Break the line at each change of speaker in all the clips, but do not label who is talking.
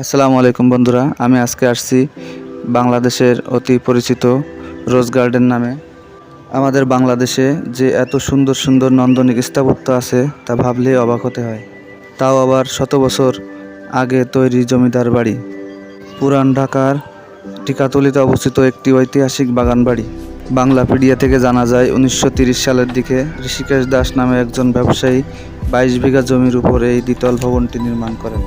আসসালামু আলাইকুম বন্ধুরা, আমি আজকে আসছি বাংলাদেশের অতি পরিচিত রোজ গার্ডেন নামে। আমাদের বাংলাদেশে যে এত সুন্দর সুন্দর নান্দনিক স্থাপত্য আছে তা ভাবলেই অবাক হতে হয়। তাও আবার শত বছর আগে তৈরি জমিদার বাড়ি। পুরান ঢাকার টিকাতলিতে অবস্থিত একটি ঐতিহাসিক বাগান বাড়ি। বাংলাপিডিয়া থেকে জানা যায় 1930 সালের দিকে ঋষিকেশ দাস নামে একজন ব্যবসায়ী 22 বিঘা জমির উপর এই দ্বিতল ভবনটি নির্মাণ করেন।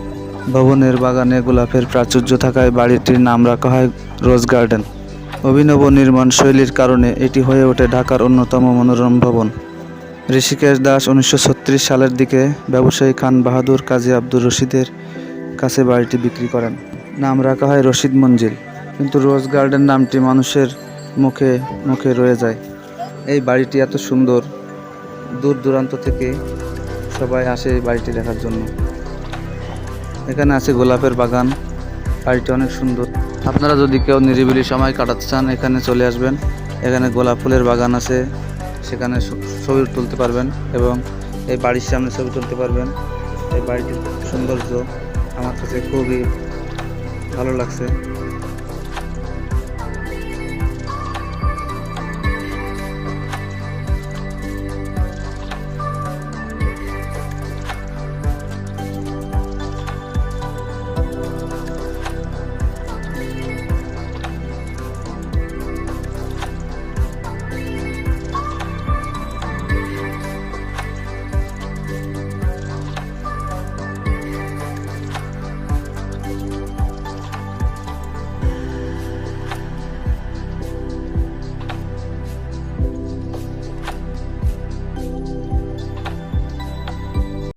ভবনের বাগানে গোলাপের প্রাচুর্য থাকায় বাড়িটির নাম রাখা হয় রোজ গার্ডেন। অভিনব নির্মাণ শৈলীর কারণে এটি হয়ে ওঠে ঢাকার অন্যতম মনোরম ভবন। ঋষিকেশ দাস 1936 সালের দিকে ব্যবসায়ী খান বাহাদুর কাজী আব্দুর রশিদের কাছে বাড়িটি বিক্রি করেন। নাম রাখা হয় রশিদ মঞ্জিল, কিন্তু রোজ গার্ডেন নামটি মানুষের মুখে মুখে রয়ে যায়। এই বাড়িটি এত সুন্দর, দূর দূরান্ত থেকে সবাই আসে এই বাড়িটি দেখার জন্য। এখানে আছে গোলাপের বাগান, বাড়িটি অনেক সুন্দর। আপনারা যদি কেউ নিরিবিলি সময় কাটাতে চান এখানে চলে আসবেন। এখানে গোলাপ ফুলের বাগান আছে, সেখানে ছবি তুলতে পারবেন এবং এই বাড়ির সামনে ছবি তুলতে পারবেন। এই বাড়িটির সৌন্দর্য আমার কাছে খুবই ভালো লাগছে।